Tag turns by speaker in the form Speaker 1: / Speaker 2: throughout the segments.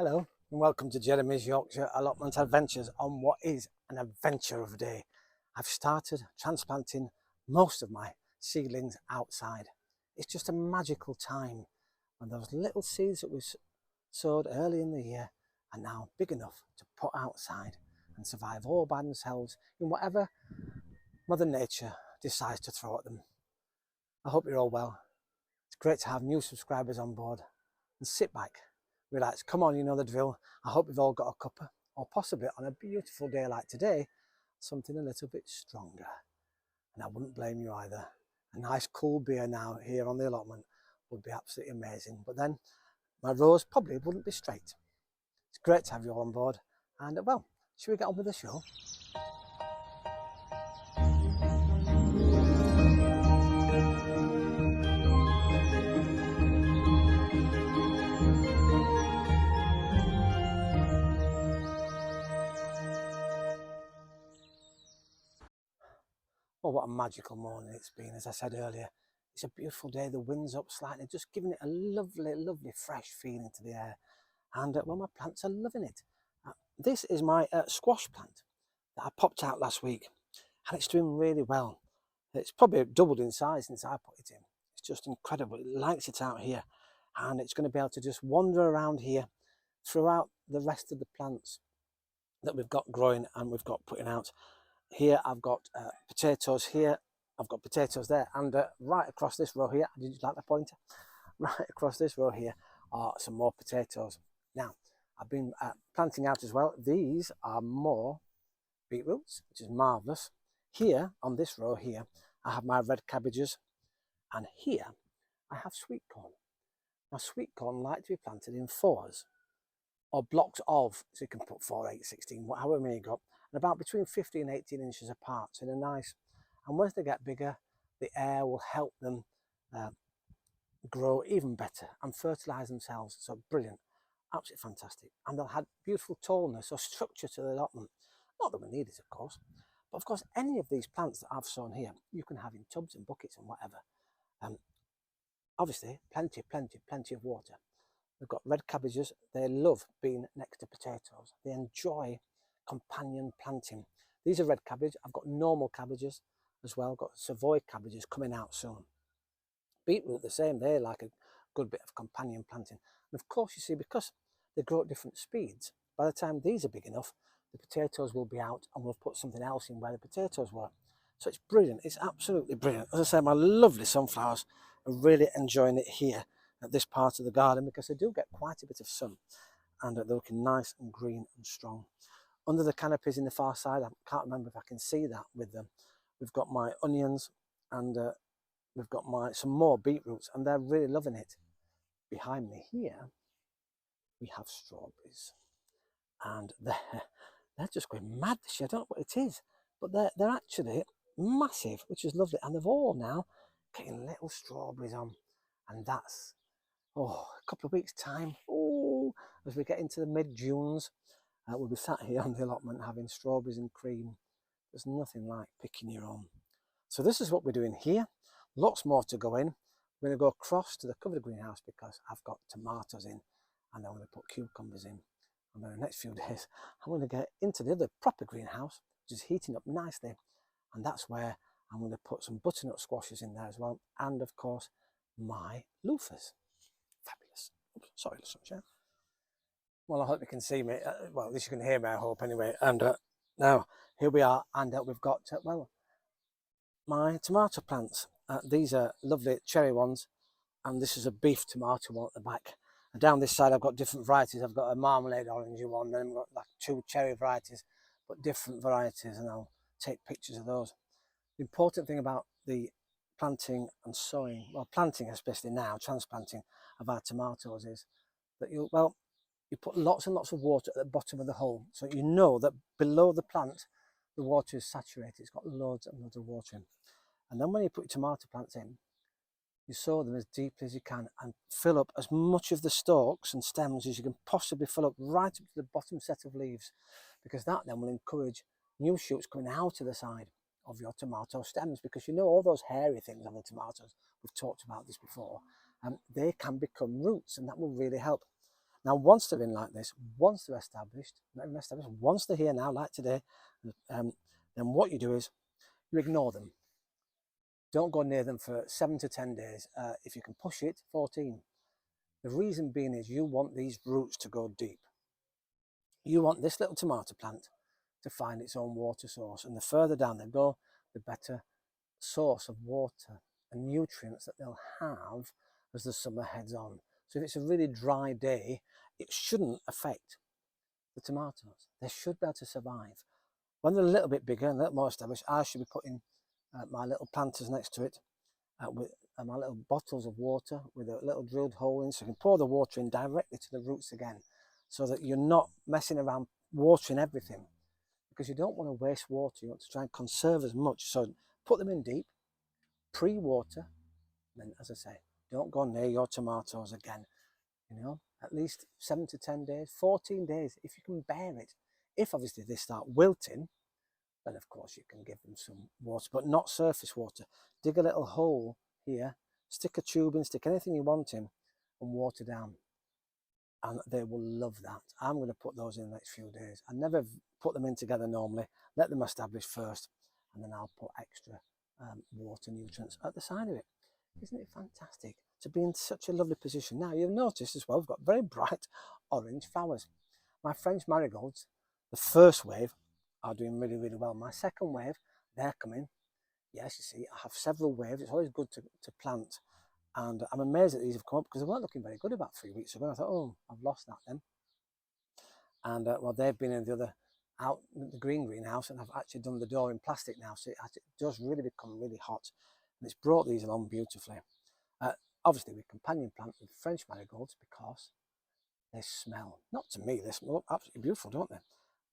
Speaker 1: Hello and welcome to Jeremy's Yorkshire Allotment Adventures on what is an adventure of a day. I've started transplanting most of my seedlings outside. It's just a magical time when those little seeds that we sowed early in the year are now big enough to put outside and survive all by themselves in whatever Mother Nature decides to throw at them. I hope you're all well. It's great to have new subscribers on board, and sit back, relax, come on, you know the drill. I hope you've all got a cuppa, or possibly on a beautiful day like today, something a little bit stronger. And I wouldn't blame you either. A nice cool beer now here on the allotment would be absolutely amazing. But then my rows probably wouldn't be straight. It's great to have you all on board. And well, should we get on with the show? Oh, what a magical morning it's been. As I said earlier, it's a beautiful day. The wind's up slightly, just giving it a lovely, lovely fresh feeling to the air. And well, my plants are loving it. This is my squash plant that I popped out last week, and it's doing really well. It's probably doubled in size since I put it in. It's just incredible. It likes it out here, and it's going to be able to just wander around here throughout the rest of the plants that we've got growing and we've got putting out. Here I've got potatoes here, I've got potatoes there, and right across this row here, did you like the pointer? Right across this row here are some more potatoes. Now, I've been planting out as well. These are more beetroots, which is marvellous. Here, on this row here, I have my red cabbages, and here I have sweet corn. Now, sweet corn like to be planted in fours, or blocks of, so you can put 4, 8, 16, however many you got, and about between 15 and 18 inches apart, so they're nice. And once they get bigger, the air will help them grow even better and fertilise themselves. So brilliant, absolutely fantastic. And they'll have beautiful tallness or structure to the allotment. Not that we need it, of course, but of course any of these plants that I've sown here, you can have in tubs and buckets and whatever. Obviously, plenty of water. We've got red cabbages. They love being next to potatoes. They enjoy companion planting. These are red cabbage. I've got normal cabbages as well. I've got Savoy cabbages coming out soon. Beetroot the same. They like a good bit of companion planting. And of course, you see, because they grow at different speeds, by the time these are big enough, the potatoes will be out and we'll put something else in where the potatoes were. So it's brilliant. It's absolutely brilliant. As I say, my lovely sunflowers are really enjoying it here at this part of the garden because they do get quite a bit of sun and they're looking nice and green and strong. Under the canopies in the far side, I can't remember if I can see that with them. We've got my onions and we've got some more beetroots, and they're really loving it. Behind me here, we have strawberries, and they're just going mad this year. I don't know what it is, but they're actually massive, which is lovely, and they've all now getting little strawberries on, and that's a couple of weeks time. As we get into the mid-Junes, we'll be sat here on the allotment having strawberries and cream. There's nothing like picking your own. So this is what we're doing here. Lots more to go in. We're going to go across to the covered greenhouse because I've got tomatoes in and I'm going to put cucumbers in. And then the next few days, I'm going to get into the other proper greenhouse, which is heating up nicely. And that's where I'm going to put some butternut squashes in there as well. And of course, my loofahs. Fabulous. Oops, sorry, sunshine. Well, I hope you can see me. Well, at least you can hear me, I hope, anyway. And now, here we are. And we've got, well, my tomato plants. These are lovely cherry ones. And this is a beef tomato one at the back. And down this side, I've got different varieties. I've got a marmalade orangey one. Then I've got like 2 cherry varieties, but different varieties. And I'll take pictures of those. The important thing about the planting and sowing, well, planting especially now, transplanting of our tomatoes, is that you put lots and lots of water at the bottom of the hole, so you know that below the plant the water is saturated. It's got loads and loads of water in. And then when you put your tomato plants in, you sow them as deeply as you can and fill up as much of the stalks and stems as you can possibly fill up right up to the bottom set of leaves, because that then will encourage new shoots coming out of the side of your tomato stems, because you know all those hairy things on the tomatoes, we've talked about this before, they can become roots, and that will really help. Now, once they're in like this, once they're established, not even established, once they're here now, like today, then what you do is you ignore them. Don't go near them for 7 to 10 days. If you can push it, 14. The reason being is you want these roots to go deep. You want this little tomato plant to find its own water source. And the further down they go, the better source of water and nutrients that they'll have as the summer heads on. So if it's a really dry day, it shouldn't affect the tomatoes. They should be able to survive. When they're a little bit bigger and a little more established, I should be putting my little planters next to it with my little bottles of water with a little drilled hole in, so you can pour the water in directly to the roots again, so that you're not messing around watering everything, because you don't want to waste water. You want to try and conserve as much. So put them in deep, pre-water, then, as I say, don't go near your tomatoes again. You know, at least 7 to 10 days, 14 days, if you can bear it. If obviously they start wilting, then of course you can give them some water, but not surface water. Dig a little hole here, stick a tube in, stick anything you want in, and water down. And they will love that. I'm going to put those in the next few days. I never put them in together normally. Let them establish first, and then I'll put extra water nutrients at the side of it. Isn't it fantastic to be in such a lovely position? Now, you've noticed as well, we've got very bright orange flowers. My French marigolds, the first wave, are doing really, really well. My second wave, they're coming. Yes, you see, I have several waves. It's always good to plant. And I'm amazed that these have come up, because they weren't looking very good about 3 weeks ago. I thought, oh, I've lost that then. And well, they've been in the other, out the greenhouse, and I've actually done the door in plastic now. So it does really become really hot. And it's brought these along beautifully. Obviously, we companion plant with French marigolds because they smell. Not to me, they smell absolutely beautiful, don't they?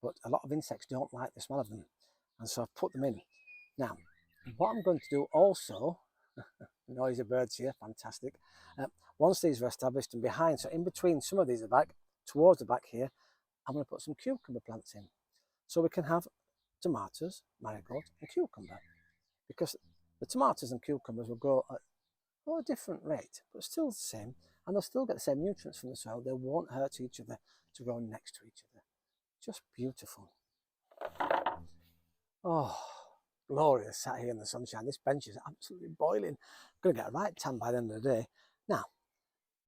Speaker 1: But a lot of insects don't like the smell of them. And so I've put them in. Now, what I'm going to do also, noisy birds here, fantastic. Once these are established and behind, so in between some of these are back, towards the back here, I'm going to put some cucumber plants in. So we can have tomatoes, marigolds and cucumber. Because the tomatoes and cucumbers will grow at a different rate, but still the same. And they'll still get the same nutrients from the soil. They won't hurt each other to grow next to each other. Just beautiful. Oh, glorious sat here in the sunshine. This bench is absolutely boiling. I'm going to get a right tan by the end of the day. Now,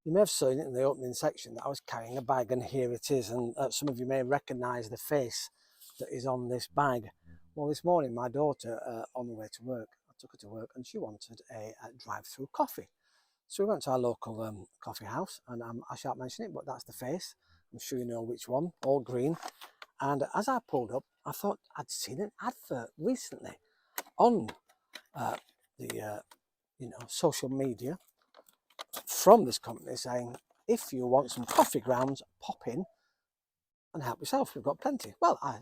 Speaker 1: you may have seen it in the opening section that I was carrying a bag, and here it is. And some of you may recognise the face that is on this bag. Well, this morning, my daughter, on the way to work, I took her to work, and she wanted a drive-through coffee. So we went to our local coffee house, and I shan't mention it, but that's the face. I'm sure you know which one, all green. And as I pulled up, I thought I'd seen an advert recently on the social media from this company saying, if you want some coffee grounds, pop in and help yourself. We've got plenty. Well, I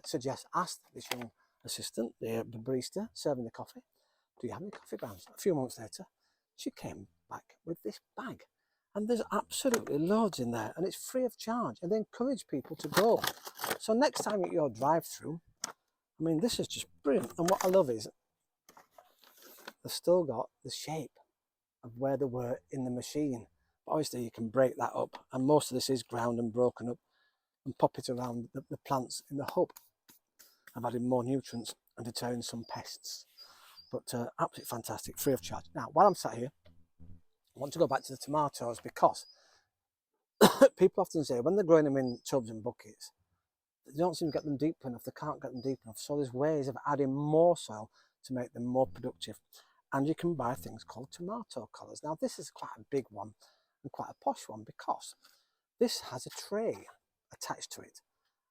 Speaker 1: asked this young assistant, the barista serving the coffee, do you have any coffee grounds? A few months later, she came back with this bag. And there's absolutely loads in there, and it's free of charge. And they encourage people to go. So next time at your drive-through, I mean, this is just brilliant. And what I love is they've still got the shape of where they were in the machine. But obviously, you can break that up. And most of this is ground and broken up, and pop it around the plants in the hope of adding more nutrients and deterring some pests. But absolutely fantastic, free of charge. Now, while I'm sat here, I want to go back to the tomatoes, because people often say when they're growing them in tubs and buckets, they don't seem to get them deep enough. They can't get them deep enough. So there's ways of adding more soil to make them more productive. And you can buy things called tomato collars. Now, this is quite a big one and quite a posh one, because this has a tray attached to it.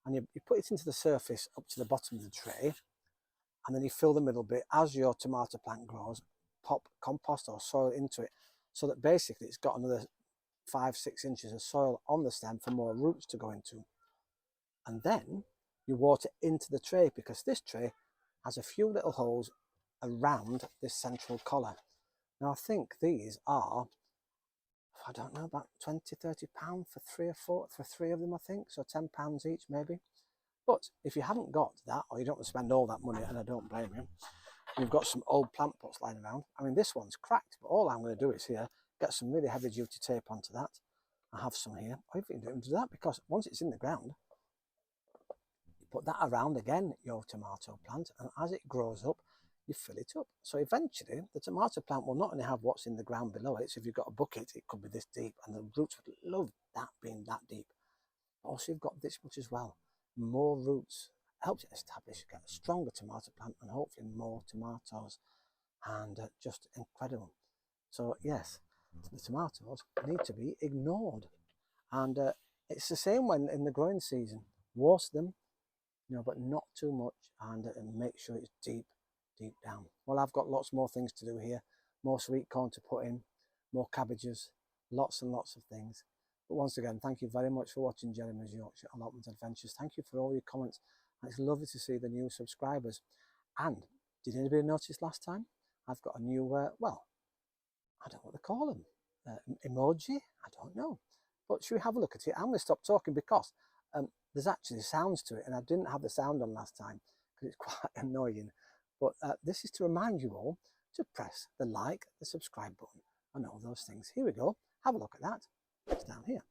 Speaker 1: And you put it into the surface up to the bottom of the tray, and then you fill the middle bit. As your tomato plant grows, pop compost or soil into it, so that basically it's got another 5-6 inches of soil on the stem for more roots to go into. And then you water into the tray, because this tray has a few little holes around this central collar. Now, I think these are, I don't know, about £20-30 for 3 or 4, for 3 of them, I think. So £10 each maybe. But if you haven't got that, or you don't want to spend all that money, and I don't blame you, you've got some old plant pots lying around. I mean, this one's cracked, but all I'm going to do is here, get some really heavy duty tape onto that, I have some here. I think you don't do that because once it's in the ground, you put that around again, your tomato plant, and as it grows up, you fill it up. So eventually, the tomato plant will not only have what's in the ground below it, so if you've got a bucket, it could be this deep, and the roots would love that being that deep. Also, you've got this much as well. More roots helps it establish, get a stronger tomato plant, and hopefully more tomatoes, and just incredible. So yes, the tomatoes need to be ignored, and it's the same when in the growing season. Water them, but not too much, and make sure it's deep down. Well, I've got lots more things to do here, more sweet corn to put in, more cabbages, lots and lots of things. But once again, thank you very much for watching Jeremy's Yorkshire Allotment Adventures. Thank you for all your comments, and it's lovely to see the new subscribers. And did anybody notice last time? I've got a new, well, I don't know what they call them, emoji? I don't know. But should we have a look at it? I'm going to stop talking because there's actually sounds to it, and I didn't have the sound on last time because it's quite annoying. But this is to remind you all to press the like, the subscribe button, and all those things. Here we go. Have a look at that. It's down here.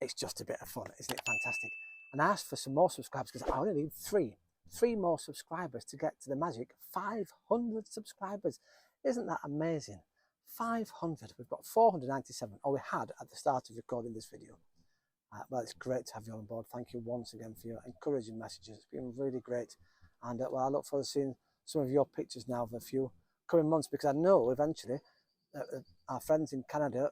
Speaker 1: It's just a bit of fun, isn't it fantastic? And I asked for some more subscribers because I only need three more subscribers to get to the magic 500 subscribers. Isn't that amazing? 500. We've got 497, or we had at the start of recording this video. Well, it's great to have you on board. Thank you once again for your encouraging messages. It's been really great. And well, I look forward to seeing some of your pictures now of a few coming months, because I know eventually our friends in Canada,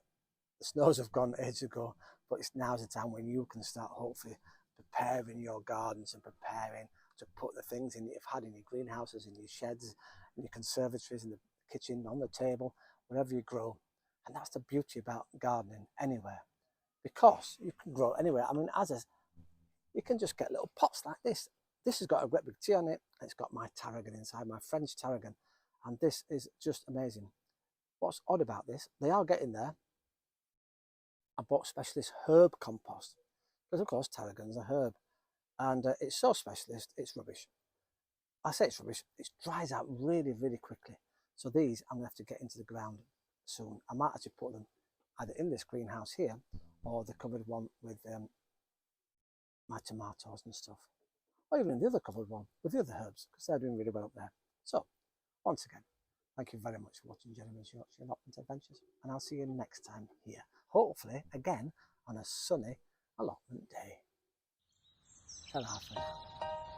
Speaker 1: the snows have gone ages ago, but now's the time when you can start hopefully preparing your gardens and preparing to put the things in that you've had in your greenhouses, in your sheds, in your conservatories, in the kitchen, on the table, wherever you grow. And that's the beauty about gardening anywhere, because you can grow anywhere. I mean, you can just get little pots like this. This has got a great big tea on it. It's got my tarragon inside, my French tarragon, and this is just amazing. What's odd about this, they are getting there. I bought specialist herb compost because, of course, tarragon's a herb, and it's so specialist, it's rubbish. I say it's rubbish. It dries out really, really quickly. So these I'm going to have to get into the ground soon. I might actually put them either in this greenhouse here or the covered one with my tomatoes and stuff, or even the other covered one with the other herbs, because they're doing really well up there. So once again, thank you very much for watching Jeremy's Yorkshire Allotment Adventures, and I'll see you next time here, hopefully again on a sunny allotment day. Ta-ra for now.